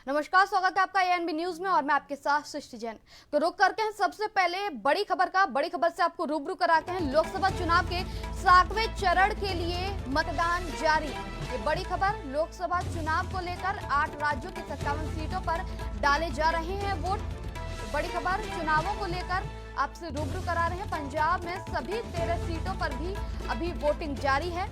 नमस्कार, स्वागत है आपका एएनबी न्यूज में और मैं आपके साथ सृष्टि जैन। तो रुक करके हैं सबसे पहले बड़ी खबर से आपको रूबरू कराते हैं। लोकसभा चुनाव के 7वें चरण के लिए मतदान जारी। ये बड़ी खबर, लोकसभा चुनाव को लेकर 8 राज्यों की 57 सीटों पर डाले जा रहे हैं वोट। बड़ी खबर चुनावों को लेकर आपसे रूबरू करा रहे हैं। पंजाब में सभी 13 सीटों पर भी अभी वोटिंग जारी है।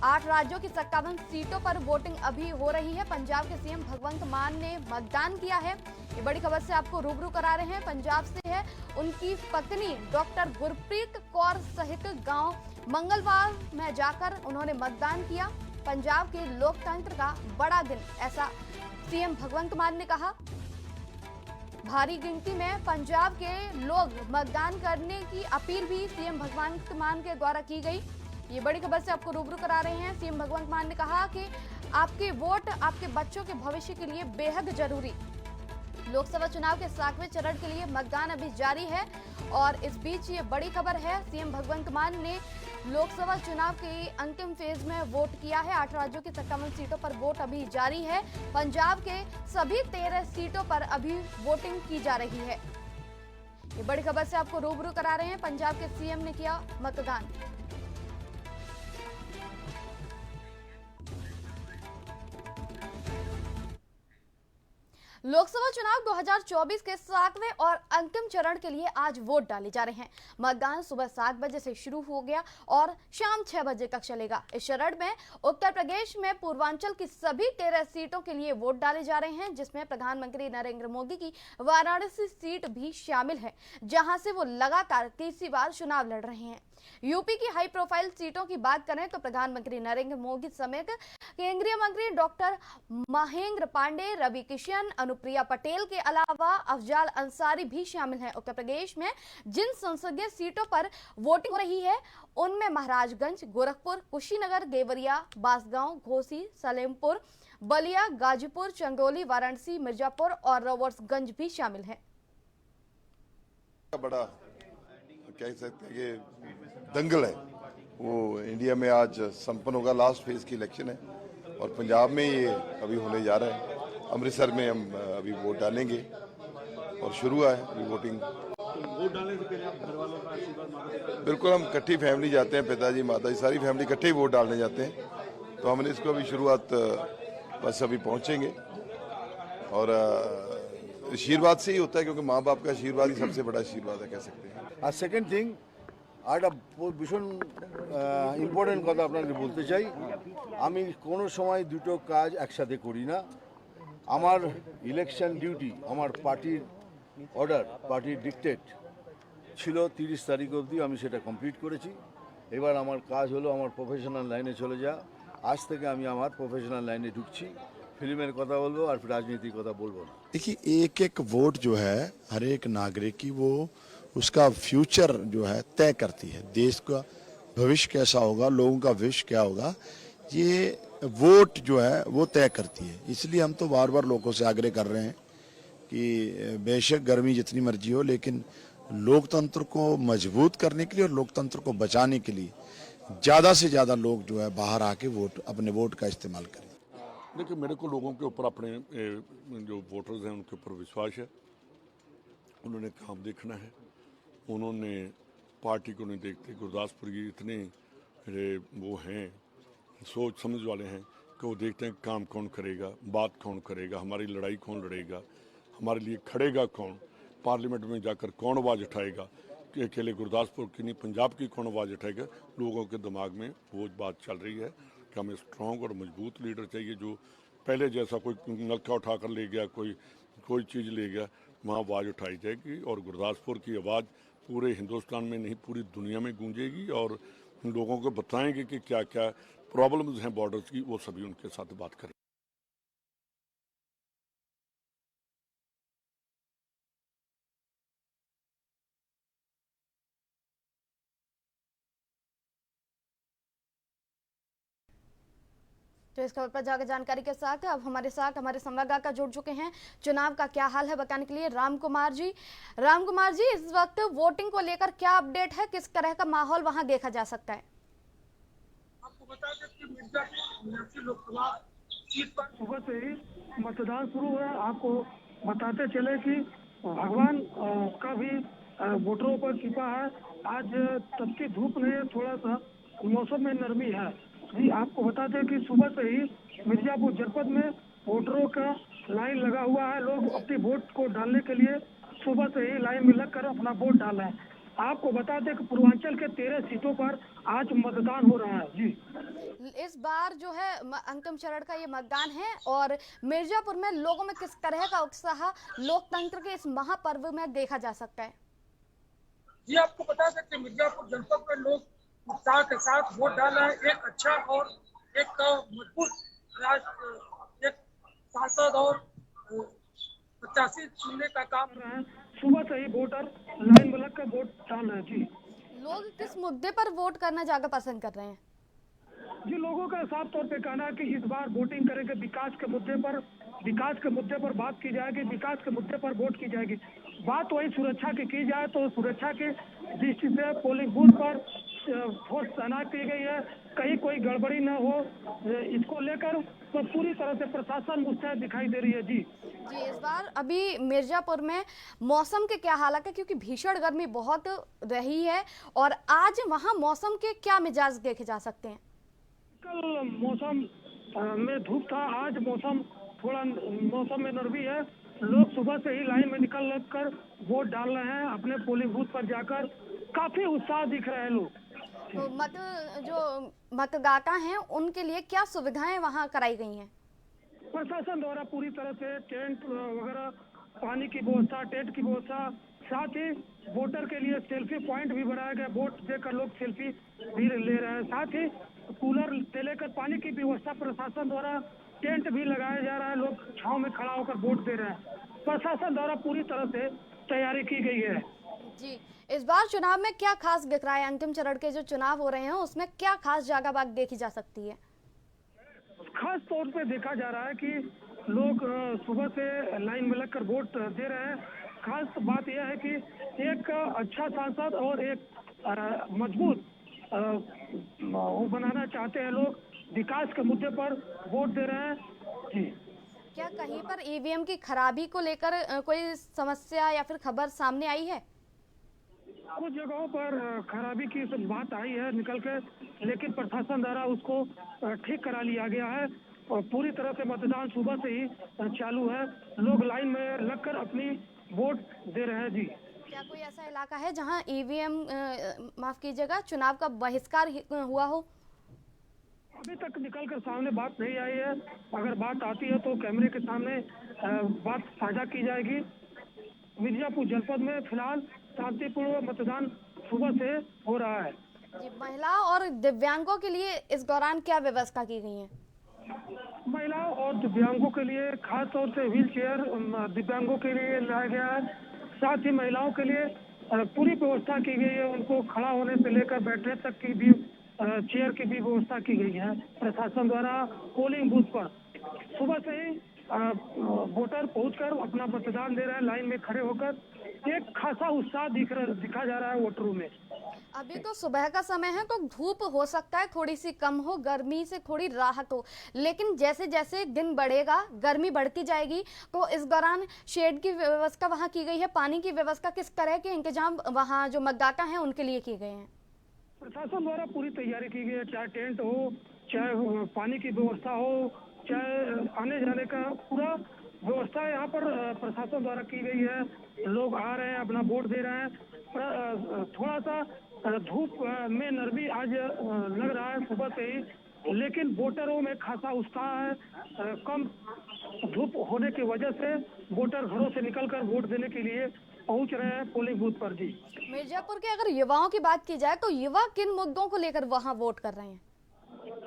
8 राज्यों की 57 सीटों पर वोटिंग अभी हो रही है। पंजाब के सीएम भगवंत मान ने मतदान किया है। ये बड़ी खबर से आपको रूबरू करा रहे हैं। पंजाब से है उनकी पत्नी डॉक्टर गुरप्रीत कौर सहित गांव मंगलवार में जाकर उन्होंने मतदान किया। पंजाब के लोकतंत्र का बड़ा दिन, ऐसा सीएम भगवंत मान ने कहा। भारी गिनती में पंजाब के लोग मतदान करने की अपील भी सीएम भगवंत मान के द्वारा की गई। ये बड़ी खबर से आपको रूबरू करा रहे हैं। सीएम भगवंत मान ने कहा कि आपके वोट आपके बच्चों के भविष्य के लिए बेहद जरूरी। लोकसभा चुनाव के 7वें चरण के लिए मतदान अभी जारी है और इस बीच ये बड़ी खबर है, सीएम भगवंत मान ने लोकसभा चुनाव के अंतिम फेज में वोट किया है। 8 राज्यों की 57 सीटों पर वोट अभी जारी है। पंजाब के सभी 13 सीटों पर अभी वोटिंग की जा रही है। ये बड़ी खबर से आपको रूबरू करा रहे हैं। पंजाब के सीएम ने किया मतदान। लोकसभा चुनाव 2024 के 7वें और अंतिम चरण के लिए आज वोट डाले जा रहे हैं। मतदान सुबह 7 बजे से शुरू हो गया और शाम 6 बजे तक चलेगा। इस चरण में उत्तर प्रदेश में पूर्वांचल की सभी 13 सीटों के लिए वोट डाले जा रहे हैं, जिसमें प्रधानमंत्री नरेंद्र मोदी की वाराणसी सीट भी शामिल है, जहां से वो लगातार तीसरी बार चुनाव लड़ रहे हैं। यूपी की हाई प्रोफाइल सीटों की बात करें तो प्रधानमंत्री नरेंद्र मोदी समेत केंद्रीय मंत्री डॉक्टर महेंद्र पांडे, रवि किशन, अनुप्रिया पटेल के अलावा अफजाल अंसारी भी शामिल हैं। उत्तर प्रदेश में जिन संसदीय सीटों पर वोटिंग हो रही है उनमें महाराजगंज, गोरखपुर, कुशीनगर, देवरिया, बांसगांव, घोसी, सलेमपुर, बलिया, गाजीपुर, चंदौली, वाराणसी, मिर्जापुर और रावर्ट्सगंज भी शामिल हैं। बड़ा कह सकते हैं कि दंगल है वो इंडिया में आज संपन्न होगा। लास्ट फेज की इलेक्शन है और पंजाब में ये अभी होने जा रहा है। अमृतसर में हम अभी वोट डालेंगे और शुरू है अभी वोटिंग। वोट डालने से पहले आप घर वालों का आशीर्वाद मांगते? बिल्कुल, हम इकट्ठी फैमिली जाते हैं, पिताजी माताजी सारी फैमिली इकट्ठे ही वोट डालने जाते हैं। तो हमने इसको अभी शुरुआत बस अभी पहुंचेंगे और आशीर्वाद से ही होता है, क्योंकि माँ बाप का आशीर्वाद ही सबसे बड़ा आशीर्वाद है, कह सकते हैं। আর সেকেন্ড থিং একটা ভীষণ ইম্পর্টেন্ট কথা আপনাকে বলতে চাই। আমি কোনো সময় দুটো কাজ একসাথে করি না। আমার ইলেকশন ডিউটি, আমার পার্টির অর্ডার, পার্টির ডিকটেট ছিল 30 তারিখ অবধি, আমি সেটা কমপ্লিট করেছি। এবার আমার কাজ হলো আমার প্রফেশনাল লাইনে চলে যাওয়া। আজ থেকে আমি আমার প্রফেশনাল লাইনে ঢুকছি। फिल्मेर कथा बोलबो और राजनीति कथा बोलबो ना। देखिए, एक एक वोट जो है हर एक नागरिक की वो उसका फ्यूचर जो है तय करती है। देश का भविष्य कैसा होगा, लोगों का भविष्य क्या होगा, ये वोट जो है वो तय करती है। इसलिए हम तो बार बार लोगों से आग्रह कर रहे हैं कि बेशक गर्मी जितनी मर्जी हो, लेकिन लोकतंत्र को मजबूत करने के लिए और लोकतंत्र को बचाने के लिए ज़्यादा से ज़्यादा लोग जो है बाहर आके अपने वोट का इस्तेमाल करें। देखिए, मेरे को लोगों के ऊपर, अपने जो वोटर्स हैं उनके ऊपर विश्वास है। उन्होंने काम देखना है, उन्होंने पार्टी को नहीं देखते। गुरदासपुर की इतने वो हैं, सोच समझ वाले हैं कि वो देखते हैं काम कौन करेगा, बात कौन करेगा, हमारी लड़ाई कौन लड़ेगा, हमारे लिए खड़ेगा कौन, पार्लियामेंट में जाकर कौन आवाज़ उठाएगा, कि अकेले गुरदासपुर की नहीं पंजाब की कौन आवाज़ उठाएगा। लोगों के दिमाग में वो बात चल रही है कि हमें स्ट्रॉन्ग और मजबूत लीडर चाहिए, जो पहले जैसा कोई नलका उठा कर ले गया, कोई चीज़ ले गया, वहाँ आवाज़ उठाई जाएगी और गुरदासपुर की आवाज़ पूरे हिंदुस्तान में नहीं पूरी दुनिया में गूंजेगी और लोगों को बताएंगे कि क्या क्या प्रॉब्लम्स हैं बॉर्डर्स की, वो सभी उनके साथ बात करें। तो इस खबर पर ज्यादा जानकारी के साथ अब हमारे संवाददाता जुड़ चुके हैं चुनाव का क्या हाल है बताने के लिए। राम कुमार जी, इस वक्त वोटिंग को लेकर क्या अपडेट है, किस तरह का माहौल वहां देखा जा सकता है? आपको बता दें कि मिर्जापुर लोकसभा इस पर सुबह से ही मतदान शुरू हुआ। आपको बताते चले कि भगवान का भी वोटरों पर कृपा है। आज तब की धूप नहीं है, थोड़ा सा मौसम में नरमी है जी। आपको बता दें कि सुबह से ही मिर्जापुर जनपद में वोटरों का लाइन लगा हुआ है। लोग अपने वोट को डालने के लिए सुबह से ही लाइन में लगकर अपना वोट डाल रहे हैं। आपको बता दें कि पूर्वांचल के 13 सीटों पर आज मतदान हो रहा है जी। इस बार जो है अंतिम चरण का ये मतदान है और मिर्जापुर में लोगों में किस तरह का उत्साह लोकतंत्र के इस महापर्व में देखा जा सकता है? जी आपको बता दें कि मिर्जापुर जनपद में लोग उत्साह के साथ वोट डाल रहे हैं। एक अच्छा और एक मजबूत एक सांसद और प्रत्याशी चुनने का काम कर रहे हैं। सुबह से ही वोटर लाइन में लगकर वोट डाल रहे हैं जी। लोग किस मुद्दे पर वोट करना ज्यादा पसंद कर रहे हैं? जी लोगों का साफ तौर पे कहना है कि इस बार वोटिंग करेंगे विकास के मुद्दे पर बात की जाएगी, विकास के मुद्दे पर वोट की जाएगी। बात वही सुरक्षा की जाए तो सुरक्षा की दृष्टि से पोलिंग बूथ पर फोर्स तैनात की गई है, कहीं कोई गड़बड़ी न हो इसको लेकर तो पूरी तरह से प्रशासन मुस्तैद दिखाई दे रही है जी। इस बार अभी मिर्जापुर में मौसम के क्या हालात है, क्योंकि भीषण गर्मी बहुत रही है और आज वहां मौसम के क्या मिजाज देखे जा सकते हैं? कल मौसम में धूप था, आज मौसम में नरमी है। लोग सुबह से ही लाइन में निकल कर वोट डाल रहे हैं। अपने पोलिंग बूथ पर जाकर काफी उत्साह दिख रहे हैं लोग। तो जो मतदाता हैं उनके लिए क्या सुविधाएं वहां कराई गई हैं? प्रशासन द्वारा पूरी तरह से टेंट वगैरह, पानी की व्यवस्था, टेंट की व्यवस्था, साथ ही वोटर के लिए सेल्फी पॉइंट भी बनाया गया। वोट देकर लोग सेल्फी भी ले रहे हैं। साथ ही कूलर से लेकर पानी की व्यवस्था प्रशासन द्वारा, टेंट भी लगाया जा रहा है। लोग छांव में खड़ा होकर वोट दे रहे हैं। प्रशासन द्वारा पूरी तरह से तैयारी की गई है जी। इस बार चुनाव में क्या खास दिख रहा है? अंतिम चरण के जो चुनाव हो रहे हैं उसमें क्या खास जगह देखी जा सकती है? खास तौर पे देखा जा रहा है कि लोग सुबह से लाइन में लगकर वोट दे रहे हैं। खास बात यह है कि एक अच्छा सांसद और एक मजबूत वो बनाना चाहते हैं लोग। विकास के मुद्दे पर वोट दे रहे हैं जी। क्या कहीं पर ईवीएम की खराबी को लेकर कोई समस्या या फिर खबर सामने आई है? कुछ जगहों पर खराबी की बात आई है निकल के, लेकिन प्रशासन द्वारा उसको ठीक करा लिया गया है और पूरी तरह से मतदान सुबह से ही चालू है। लोग लाइन में लगकर अपनी वोट दे रहे हैं जी। क्या कोई ऐसा इलाका है जहां ईवीएम माफ कीजिएगा चुनाव का बहिष्कार हुआ हो? अभी तक निकलकर सामने बात नहीं आई है। अगर बात आती है तो कैमरे के सामने बात साझा की जाएगी। मिर्जापुर जनपद में फिलहाल शांतिपूर्ण मतदान सुबह से हो रहा है जी। महिला और दिव्यांगों के लिए इस दौरान क्या व्यवस्था की गई है? महिलाओं और दिव्यांगों के लिए खास तौर से व्हील चेयर दिव्यांगों के लिए लाया गया है। साथ ही महिलाओं के लिए पूरी व्यवस्था की गई है। उनको खड़ा होने से लेकर बैठने तक की भी चेयर की भी व्यवस्था की गई है प्रशासन द्वारा। पोलिंग बूथ पर सुबह से ही वोटर पहुंचकर अपना मतदान दे रहे हैं। लाइन में खड़े होकर एक खासा उत्साह दिखा जा रहा है वोटरों में। अभी तो सुबह का समय है तो धूप हो सकता है थोड़ी सी कम हो, गर्मी से थोड़ी राहत हो, लेकिन जैसे जैसे दिन बढ़ेगा गर्मी बढ़ती जाएगी। तो इस दौरान शेड की व्यवस्था वहां की गई है, पानी की व्यवस्था किस तरह के इंतजाम वहां जो मतदाता हैं उनके लिए किए गए हैं? प्रशासन द्वारा पूरी तैयारी की गई है। चाहे टेंट हो, चाहे पानी की व्यवस्था हो, चाहे आने जाने का पूरा व्यवस्था यहाँ पर प्रशासन द्वारा की गई है। लोग आ रहे हैं, अपना वोट दे रहे हैं। थोड़ा सा धूप में नरमी आज लग रहा है सुबह से ही, लेकिन वोटरों में खासा उत्साह है। कम धूप होने की वजह से वोटर घरों से निकलकर वोट देने के लिए पहुंच रहे हैं पोलिंग बूथ पर जी। मिर्जापुर के अगर युवाओं की बात की जाए तो युवा किन मुद्दों को लेकर वहां वोट कर रहे हैं?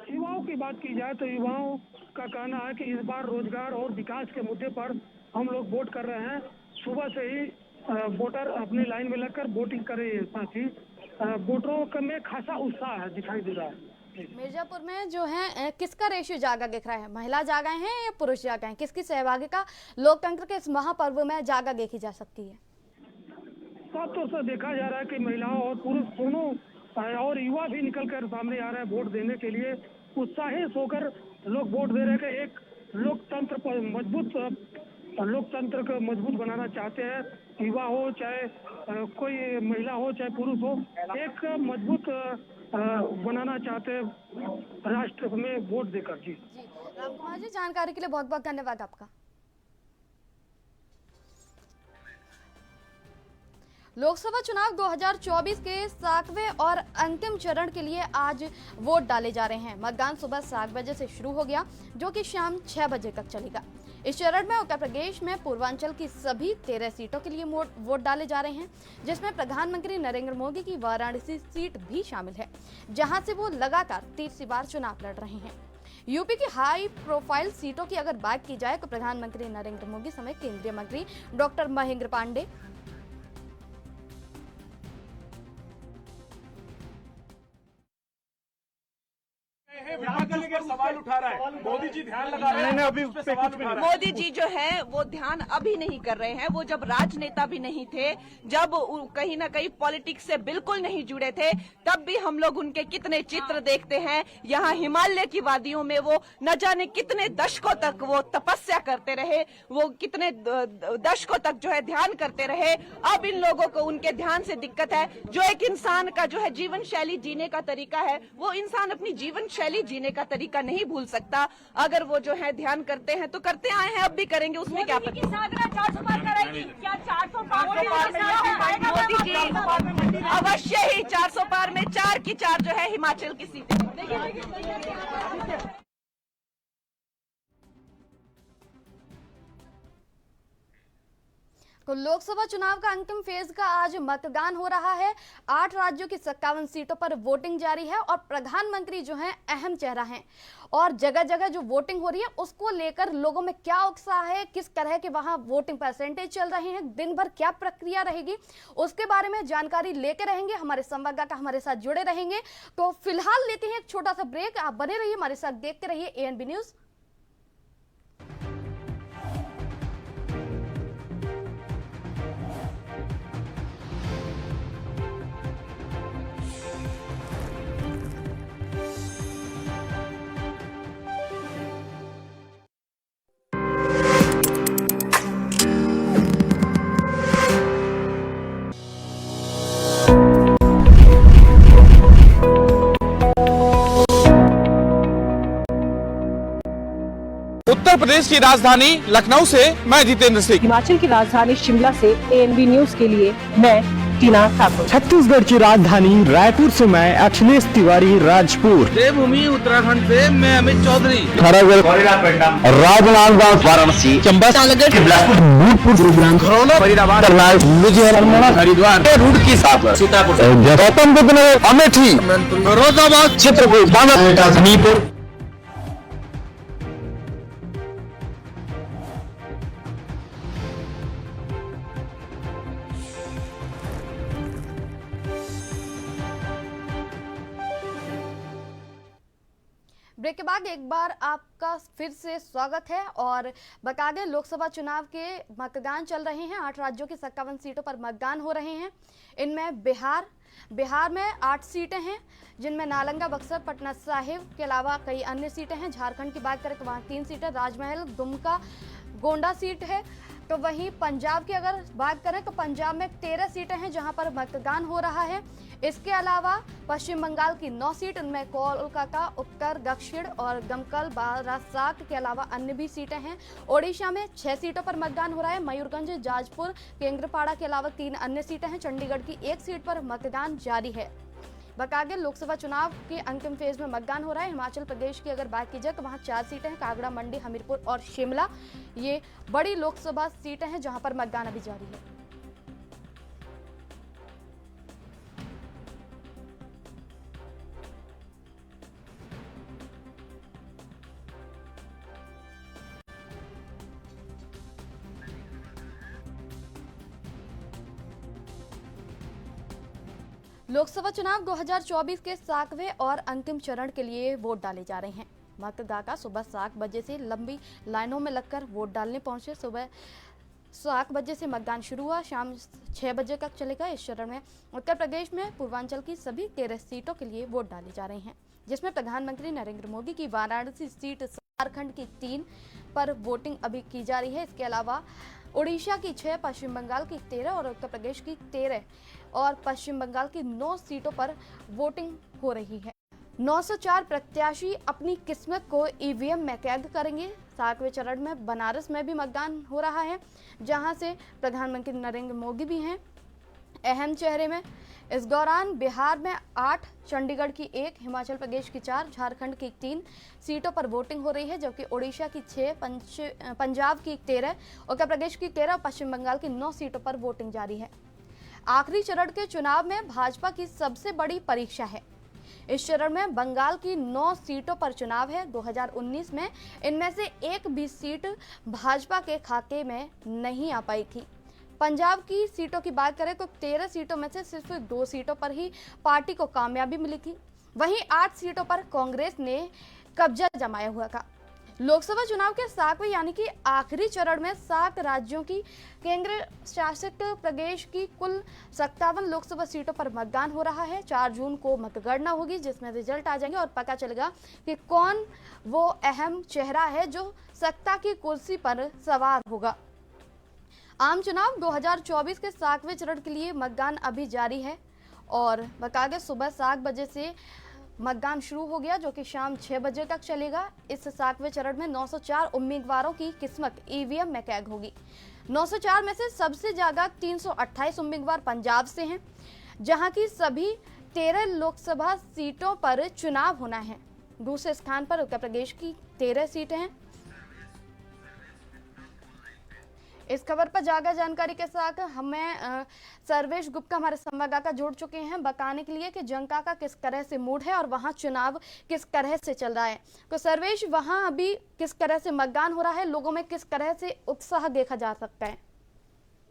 युवाओं की बात की जाए तो युवाओं का कहना है कि इस बार रोजगार और विकास के मुद्दे पर हम लोग वोट कर रहे हैं। सुबह से ही वोटर अपनी लाइन में लगकर वोटिंग कर रहे हैं। साथ ही वोटरों में खासा उत्साह दिखाई दे रहा है। मिर्जापुर में जो है किसका रेशियो ज्यादा दिख रहा है? महिला ज्यादा हैं या पुरुष ज्यादा हैं? किसकी सहभागिता लोकतंत्र के इस महापर्व में ज्यादा देखी जा सकती है? साफ तौर से देखा जा रहा है कि महिलाओं और पुरुष दोनों और युवा भी निकल कर सामने आ रहे हैं वोट देने के लिए। उत्साहित होकर लोग वोट दे रहे हैं। एक लोकतंत्र पर लोकतंत्र को मजबूत बनाना चाहते हैं। युवा हो चाहे कोई महिला हो चाहे पुरुष हो, एक मजबूत बनाना चाहते हैं राष्ट्र में वोट देकर। जी राम कुमार जी, जानकारी के लिए बहुत बहुत धन्यवाद आपका। लोकसभा चुनाव 2024 के 7वें और अंतिम चरण के लिए आज वोट डाले जा रहे हैं। मतदान सुबह 7 बजे से शुरू हो गया, जो कि शाम 6 बजे तक चलेगा। इस चरण में उत्तर प्रदेश में पूर्वांचल की सभी 13 सीटों के लिए वोट डाले जा रहे हैं, जिसमें प्रधानमंत्री नरेंद्र मोदी की वाराणसी सीट भी शामिल है, जहां से वो लगातार तीसरी बार चुनाव लड़ रहे हैं। यूपी की हाई प्रोफाइल सीटों की अगर बात की जाए तो प्रधानमंत्री नरेंद्र मोदी समेत केंद्रीय मंत्री डॉक्टर महेंद्र पांडे, सवाल उठा रहा है, मोदी जी ध्यान लगा रहे हैं, अभी उस पे कुछ भी नहीं। मोदी जी जो है वो ध्यान अभी नहीं कर रहे हैं। वो जब राजनेता भी नहीं थे, जब कहीं ना कहीं पॉलिटिक्स से बिल्कुल नहीं जुड़े थे, तब भी हम लोग उनके कितने चित्र देखते हैं। यहाँ हिमालय की वादियों में वो न जाने कितने दशकों तक वो तपस्या करते रहे, वो कितने दशकों तक जो है ध्यान करते रहे। अब इन लोगों को उनके ध्यान से दिक्कत है। जो एक इंसान का जो है जीवन शैली जीने का तरीका है, वो इंसान अपनी जीवन शैली जीने का तरीका नहीं भूल सकता। अगर वो जो है ध्यान करते हैं तो करते आए हैं, अब भी करेंगे, उसमें क्या पता। क्या 400 पार मोदी जी अवश्य ही 400 पार में 4 की 4 जो है हिमाचल की सीटें। तो लोकसभा चुनाव का अंतिम फेज का आज मतदान हो रहा है। 8 राज्यों की 57 सीटों पर वोटिंग जारी है और प्रधानमंत्री जो है अहम चेहरा हैं और जगह जगह जो वोटिंग हो रही है उसको लेकर लोगों में क्या उत्साह है, किस तरह के वहां वोटिंग परसेंटेज चल रहे हैं, दिन भर क्या प्रक्रिया रहेगी, उसके बारे में जानकारी लेके रहेंगे। हमारे संवाददाता हमारे साथ जुड़े रहेंगे। तो फिलहाल लेते हैं एक छोटा सा ब्रेक। आप बने रहिए हमारे साथ, देखते रहिए ANB न्यूज। उत्तर प्रदेश की राजधानी लखनऊ से मैं जितेंद्र सिंह। हिमाचल की राजधानी शिमला से ANB न्यूज के लिए मैं टीना ठाकुर। छत्तीसगढ़ की राजधानी रायपुर से मैं अखिलेश तिवारी राजपुर। देवभूमि उत्तराखंड से मैं अमित चौधरी। राजनांदगांव वाराणसी चंबा भूतपुर गुरुग्राम खरौना फरीदाबाद लुधियाना हरिद्वार रुड़की सीतापुर गौतम बुद्ध नगर अमेठी फिरोजाबाद चित्रकूट हमीरपुर। ब्रेक के बाद एक बार आपका फिर से स्वागत है और बता दें लोकसभा चुनाव के मतदान चल रहे हैं। 8 राज्यों की 57 सीटों पर मतदान हो रहे हैं। इनमें बिहार में 8 सीटें हैं, जिनमें नालंदा, बक्सर, पटना साहिब के अलावा कई अन्य सीटें हैं। झारखंड की बात करें तो वहाँ 3 सीटें, राजमहल, दुमका, गोंडा सीट है। तो वहीं पंजाब की अगर बात करें तो पंजाब में 13 सीटें हैं जहां पर मतदान हो रहा है। इसके अलावा पश्चिम बंगाल की 9 सीट, उनमें कोलकाता, उत्तर, दक्षिण और दमकल, बारासात के अलावा अन्य भी सीटें हैं। ओडिशा में 6 सीटों पर मतदान हो रहा है। मयूरभंज, जाजपुर, केंद्रपाड़ा के अलावा 3 अन्य सीटें हैं। चंडीगढ़ की 1 सीट पर मतदान जारी है। बता दें लोकसभा चुनाव के अंतिम फेज में मतदान हो रहा है। हिमाचल प्रदेश की अगर बात की जाए तो वहाँ 4 सीटें हैं, कांगड़ा, मंडी, हमीरपुर और शिमला। ये बड़ी लोकसभा सीटें हैं जहां पर मतदान अभी जारी है। लोकसभा चुनाव 2024 के 7वें और अंतिम चरण के लिए वोट डाले जा रहे हैं। मतदाता सुबह 7 बजे से लंबी लाइनों में लगकर वोट डालने पहुंचे। सुबह 7 बजे से मतदान शुरू हुआ, शाम 6 बजे तक चलेगा। इस चरण में उत्तर प्रदेश में पूर्वांचल की सभी 13 सीटों के लिए वोट डाले जा रहे हैं, जिसमें प्रधानमंत्री नरेंद्र मोदी की वाराणसी सीट, झारखंड की 3, पर वोटिंग अभी की जा रही है। इसके अलावा उड़ीसा की 6, पश्चिम बंगाल की 13 और उत्तर प्रदेश की 13 और पश्चिम बंगाल की 9 सीटों पर वोटिंग हो रही है। 904 प्रत्याशी अपनी किस्मत को ईवीएम में कैद करेंगे। 7वें चरण में बनारस में भी मतदान हो रहा है, जहां से प्रधानमंत्री नरेंद्र मोदी भी हैं अहम चेहरे में। इस दौरान बिहार में 8, चंडीगढ़ की 1, हिमाचल प्रदेश की 4, झारखंड की 3 सीटों पर वोटिंग हो रही है, जबकि उड़ीसा की 6, पंजाब की 13, उत्तर प्रदेश की 13 और पश्चिम बंगाल की 9 सीटों पर वोटिंग जारी है। आखिरी चरण के चुनाव में भाजपा की सबसे बड़ी परीक्षा है। इस चरण में बंगाल की 9 सीटों पर चुनाव है। 2019 में इनमें से एक भी सीट भाजपा के खाते में नहीं आ पाई थी। पंजाब की सीटों की बात करें तो 13 सीटों में से सिर्फ 2 सीटों पर ही पार्टी को कामयाबी मिली थी। वहीं 8 सीटों पर कांग्रेस ने कब्जा जमाया हुआ था। लोकसभा चुनाव के 7वें यानी कि आखिरी चरण में 7 राज्यों की केंद्र शासित प्रदेश की कुल 57 लोकसभा सीटों पर मतदान हो रहा है। 4 जून को मतगणना होगी, जिसमें रिजल्ट आ जाएंगे और पता चलेगा कि कौन वो अहम चेहरा है जो सत्ता की कुर्सी पर सवार होगा। आम चुनाव 2024 के 7वें चरण के लिए मतदान अभी जारी है और बता दें सुबह 7 बजे से मतदान शुरू हो गया, जो कि शाम 6 बजे तक चलेगा। इस 7वें चरण में 904 उम्मीदवारों की किस्मत ईवीएम में कैद होगी। 904 में से सबसे ज्यादा 328 उम्मीदवार पंजाब से हैं, जहां की सभी 13 लोकसभा सीटों पर चुनाव होना है। दूसरे स्थान पर उत्तर प्रदेश की 13 सीटें हैं। इस खबर पर ज्यादा जानकारी के साथ हमें सर्वेश गुप्ता हमारे संवाददाता जोड़ चुके हैं बताने के लिए कि जनता का किस तरह से मूड है और वहां चुनाव किस तरह से चल रहा है। तो सर्वेश, वहां अभी किस तरह से मतदान हो रहा है, लोगों में किस तरह से उत्साह देखा जा सकता है?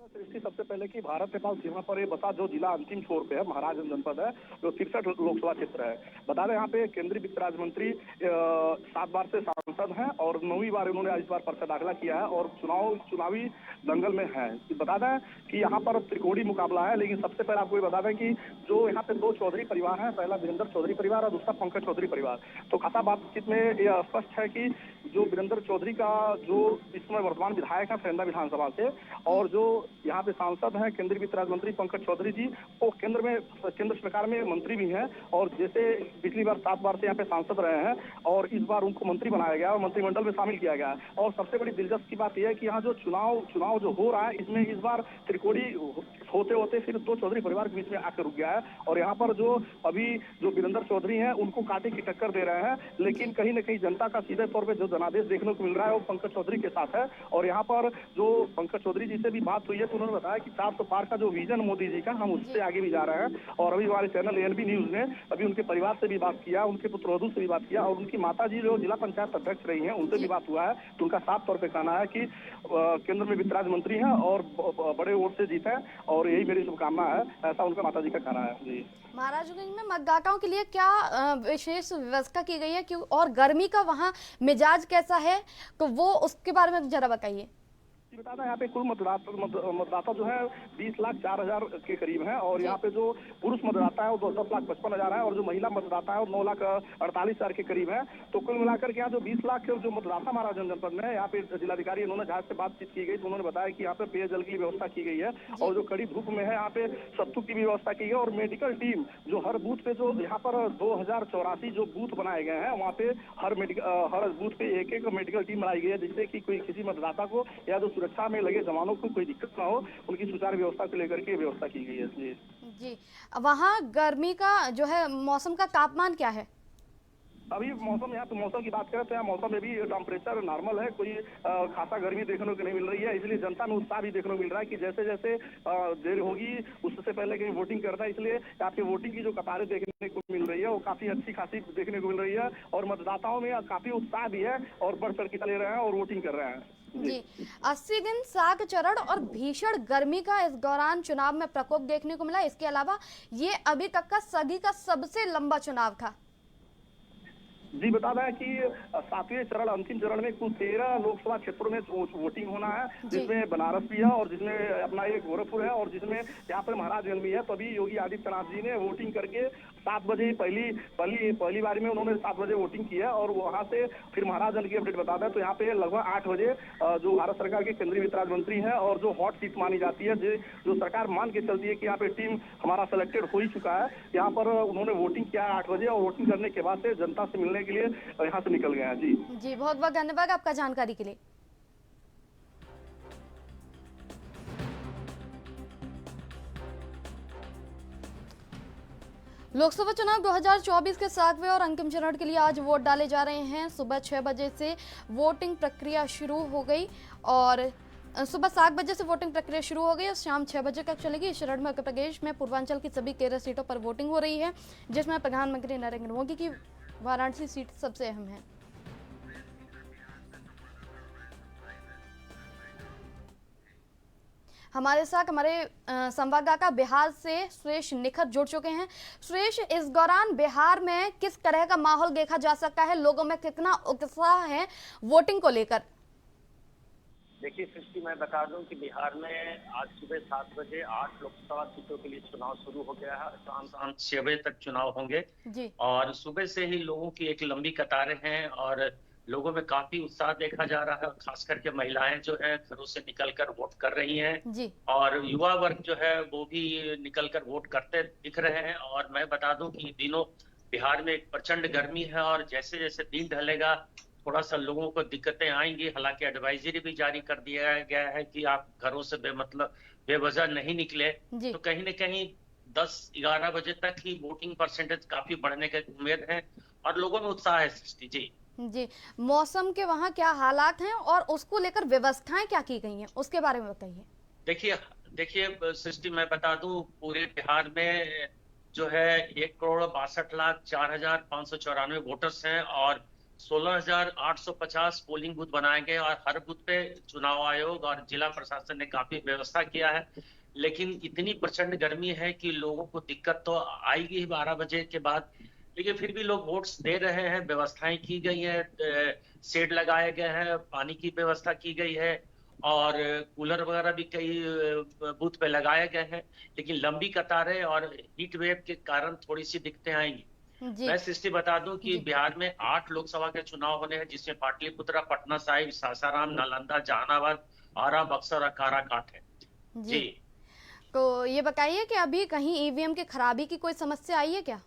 सृष्टि, सबसे पहले कि भारत नेपाल सीमा पर ये बता जो जिला अंतिम छोर पे है, महाराजगंज जनपद है, जो 63 लोकसभा क्षेत्र है। बता दें यहाँ पे केंद्रीय वित्त राज्य मंत्री 7 बार से सांसद हैं और 9वीं बार उन्होंने इस बार पर्चा दाखिला किया है और चुनावी दंगल में है। बता दें कि यहाँ पर त्रिकोणीय मुकाबला है, लेकिन सबसे पहले आपको ये बता दें कि जो यहाँ पे 2 चौधरी परिवार हैं, पहला वीरेंद्र चौधरी परिवार और दूसरा पंकज चौधरी परिवार। तो खासा बातचीत में यह स्पष्ट है कि जो वीरेंद्र चौधरी का जो इस समय वर्तमान विधायक है फैंदा विधानसभा से, और जो यहाँ पे सांसद हैं केंद्रीय वित्त राज्य मंत्री पंकज चौधरी जी, वो केंद्र सरकार में मंत्री भी हैं और जैसे पिछली बार 7 बार से यहाँ पे सांसद रहे हैं और इस बार उनको मंत्री बनाया गया और मंत्रिमंडल में शामिल किया गया। और सबसे बड़ी दिलचस्प की बात यह है कि यहाँ जो चुनाव जो हो रहा है, इसमें इस बार त्रिकोणी होते होते फिर 2 चौधरी परिवार के बीच में आकर रुक गया है और यहाँ पर जो अभी जो वीरेंद्र चौधरी हैं उनको कांटे की टक्कर दे रहे हैं, लेकिन कहीं न कहीं जनता का सीधे तौर पे जो जनादेश देखने को मिल रहा है वो पंकज चौधरी के साथ है। और यहाँ पर जो पंकज चौधरी जी से भी बात हुई है तो उन्होंने बताया कि 400 पार का जो विजन मोदी जी का, हम उससे आगे भी जा रहे हैं। और अभी हमारे चैनल एएनबी न्यूज ने अभी उनके परिवार से भी बात किया, उनके पुत्रवधू से भी बात किया और उनकी माता जी जो जिला पंचायत अध्यक्ष रही हैं उनसे भी बात हुआ है। तो उनका साफ तौर पर कहना है कि केंद्र में वित्त राज्य मंत्री हैं और बड़े वोट से जीते हैं और यही मेरी शुभकामना है, ऐसा उनका माता जी का कहना है। जी, महाराजगंज में मतदाताओं के लिए क्या विशेष व्यवस्था की गई है कि और गर्मी का वहाँ मिजाज कैसा है, तो वो उसके बारे में जरा बताइए। बता दें यहाँ पे कुल मतदाता जो है 20,04,000 के करीब है और यहाँ पे जो पुरुष मतदाता है वो 10,55,000 है और जो महिला मतदाता है वो 9,48,000 के करीब है। तो कुल मिलाकर के यहाँ जो 20 लाख जो मतदाता महाराजगंज जनपद में है, यहाँ पे जिलाधिकारी इन्होंने जहां से बातचीत की गई तो उन्होंने बताया कि यहाँ पे पेयजल की व्यवस्था की गई है और जो कड़ी धूप में है यहाँ पे सत्तू की भी व्यवस्था की गई और मेडिकल टीम जो हर बूथ पे जो यहाँ पर 2084 जो बूथ बनाए गए हैं वहाँ पे हर बूथ पे एक मेडिकल टीम बनाई गई है, जिससे कि कोई किसी मतदाता को या जो सुरक्षा में लगे जवानों को कोई दिक्कत ना हो, उनकी सुचारू व्यवस्था को लेकर के व्यवस्था की गई है। जी, वहाँ गर्मी का जो है मौसम का तापमान क्या है? अभी मौसम यहाँ पे मौसम की बात करें तो यहाँ मौसम में भी टेम्परेचर नॉर्मल है, कोई खासा गर्मी देखने को नहीं मिल रही है। इसलिए जनता में उत्साह भी देखने को मिल रहा है कि जैसे जैसे देर होगी उससे पहले कहीं वोटिंग करना है, इसलिए यहाँ पे वोटिंग की जो कतारें देखने को मिल रही है वो काफी अच्छी खासी देखने को मिल रही है और मतदाताओं में काफी उत्साह भी है और बढ़ चढ़ के ले रहे हैं और वोटिंग कर रहे हैं। जी, 80 दिन 7 चरण और भीषण गर्मी का इस दौरान चुनाव में प्रकोप देखने को मिला। इसके अलावा ये अभी तक का सदी का सबसे लंबा चुनाव था। जी, बता दें कि 7वें चरण अंतिम चरण में कुल 13 लोकसभा क्षेत्रों में वोटिंग होना है, जिसमें बनारस भी है और जिसमें अपना एक गोरखपुर है और जिसमें यहाँ पर महाराजगंज भी है। तो अभी योगी आदित्यनाथ जी ने वोटिंग करके 7 बजे पहली बारी में उन्होंने 7 बजे वोटिंग की है और वहां से फिर महाराजगंज की अपडेट बता दें तो यहाँ पे लगभग 8 बजे जो भारत सरकार के केंद्रीय वित्त राज्य मंत्री हैं और जो हॉट सीट मानी जाती है, जो सरकार मान के चलती है कि यहाँ पे टीम हमारा सिलेक्टेड हो ही चुका है, यहाँ पर उन्होंने वोटिंग किया है 8 बजे और वोटिंग करने के बाद से जनता से मिलने के लिए यहाँ से निकल गए हैं। जी बहुत बहुत धन्यवाद आपका जानकारी के लिए। लोकसभा चुनाव 2024 के 7वें और अंतिम चरण के लिए आज वोट डाले जा रहे हैं। सुबह 6 बजे से वोटिंग प्रक्रिया शुरू हो गई और सुबह 7 बजे से वोटिंग प्रक्रिया शुरू हो गई और शाम 6 बजे तक चलेगी। इस चरण में उत्तर प्रदेश में पूर्वांचल की सभी 13 सीटों पर वोटिंग हो रही है, जिसमें प्रधानमंत्री नरेंद्र मोदी की वाराणसी सीट सबसे अहम है। हमारे साथ हमारे संवाददाता बिहार से सुरेश निखत जुड़ चुके हैं। सुरेश, इस दौरान बिहार में किस तरह का माहौल देखा जा सकता है, लोगों में कितना उत्साह है वोटिंग को लेकर? देखिए सृष्टि, मैं बता दूं कि बिहार में आज सुबह 7 बजे 8 लोकसभा सीटों के लिए चुनाव शुरू हो गया है। शाम 6 बजे तक चुनाव होंगे जी। और सुबह से ही लोगों की एक लंबी कतारें हैं और लोगों में काफी उत्साह देखा जा रहा है। खास करके महिलाएं जो है घरों से निकलकर वोट कर रही हैं जी। और युवा वर्ग जो है वो भी निकलकर वोट करते दिख रहे हैं। और मैं बता दूं कि दिनों बिहार में एक प्रचंड गर्मी है और जैसे जैसे दिन ढलेगा थोड़ा सा लोगों को दिक्कतें आएंगी। हालांकि एडवाइजरी भी जारी कर दिया गया है कि आप घरों से बेवजह नहीं निकले। तो कहीं न कहीं 10-11 बजे तक ही वोटिंग परसेंटेज काफी बढ़ने की उम्मीद है और लोगों में उत्साह है। सृष्टि जी, मौसम के वहाँ क्या हालात हैं और उसको लेकर व्यवस्थाएं क्या की गई हैं, उसके बारे में बताइए। देखिए सृष्टि, मैं बता दूं पूरे बिहार में जो है 1,62,04,594 वोटर्स हैं और 16,850 पोलिंग बूथ बनाए गए और हर बूथ पे चुनाव आयोग और जिला प्रशासन ने काफी व्यवस्था किया है। लेकिन इतनी प्रचंड गर्मी है कि लोगों को दिक्कत तो आएगी 12 बजे के बाद, लेकिन फिर भी लोग वोट्स दे रहे हैं। व्यवस्थाएं की गई है, शेड लगाए गए हैं, पानी की व्यवस्था की गई है और कूलर वगैरह भी कई बूथ पे लगाए गए हैं। लेकिन लंबी कतारें और हीट वेव के कारण थोड़ी सी दिक्कतें आएंगी। मैं सृष्टि बता दूं कि बिहार में 8 लोकसभा के चुनाव होने हैं, जिसमें पाटलिपुत्रा, पटना साहिब, सासाराम, नालंदा, जहानाबाद, आरा, बक्सर और काराकाट है। जी तो ये बताइए कि अभी कहीं ईवीएम की खराबी की कोई समस्या आई है क्या?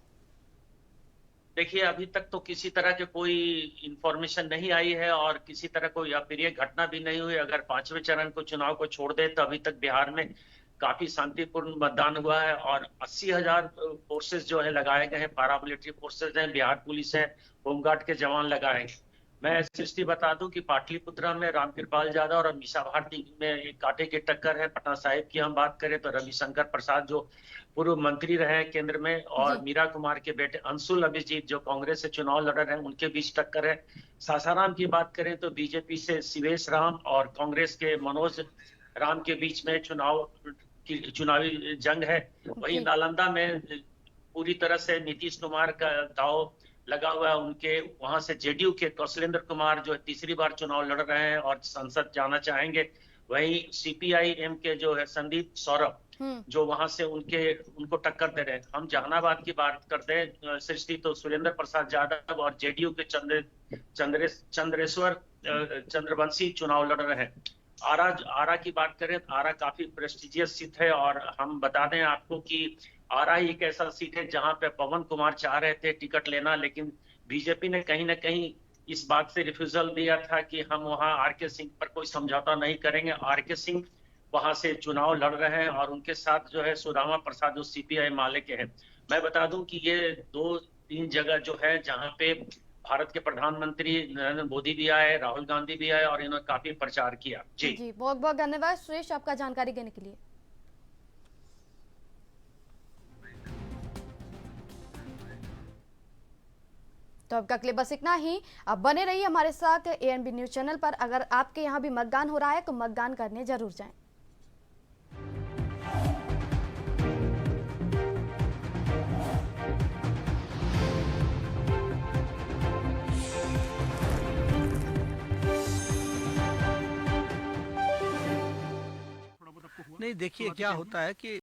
देखिए अभी तक तो किसी तरह के कोई इंफॉर्मेशन नहीं आई है और किसी तरह कोई अप्रिय घटना भी नहीं हुई। अगर 5वें चरण को चुनाव को छोड़ दे तो अभी तक बिहार में काफी शांतिपूर्ण मतदान हुआ है और 80,000 फोर्सेस जो है लगाए गए हैं, पैरामिलिट्री फोर्सेस हैं, बिहार पुलिस है, होमगार्ड के जवान लगाए गए। मैं सृष्टि बता दूं कि पाटलिपुत्रा में रामकृपाल यादव और मीसा भारती में एक कांटे की टक्कर है। पटना साहिब की हम बात करें तो रविशंकर प्रसाद जो पूर्व मंत्री रहे हैं केंद्र में और मीरा कुमार के बेटे अंशुल अभिजीत जो कांग्रेस से चुनाव लड़ रहे हैं, उनके बीच टक्कर है। सासाराम की बात करें तो बीजेपी से शिवेश राम और कांग्रेस के मनोज राम के बीच में चुनावी जंग है। वहीं नालंदा में पूरी तरह से नीतीश कुमार का दाव लगा हुआ है। उनके वहां से जेडीयू के कौशलेंद्र कुमार जो तीसरी बार चुनाव लड़ रहे हैं और संसद जाना चाहेंगे। वहीं सीपीआईएम के जो है संदीप सौरभ जो वहां से उनको टक्कर दे रहे हैं। हम जहानाबाद की बात करते हैं सृष्टि तो सुरेंद्र प्रसाद यादव और जेडीयू के चंद्रवंशी चुनाव लड़ रहे हैं। आरा की बात करें तो आरा काफी प्रेस्टिजियस सीट है और हम बता दें आपको कि आरा ही एक ऐसा सीट है जहां पे पवन कुमार चाह रहे थे टिकट लेना, लेकिन बीजेपी ने कहीं ना कहीं इस बात से रिफ्यूजल दिया था कि हम वहां आरके सिंह पर कोई समझौता नहीं करेंगे। आरके सिंह वहां से चुनाव लड़ रहे हैं और उनके साथ जो है सुदामा प्रसाद जो सीपीआई माले के हैं। मैं बता दूं कि ये 2-3 जगह जो है जहां पे भारत के प्रधानमंत्री नरेंद्र मोदी भी आए, राहुल गांधी भी आए और इन्होंने काफी प्रचार किया। जी बहुत बहुत धन्यवाद सुरेश आपका जानकारी देने के लिए। तो अब का क्लिप बस इतना ही। अब बने रहिए हमारे साथ एएनबी न्यूज चैनल पर। अगर आपके यहाँ भी मतदान हो रहा है तो मतदान करने जरूर जाएं। नहीं, देखिए क्या होता है कि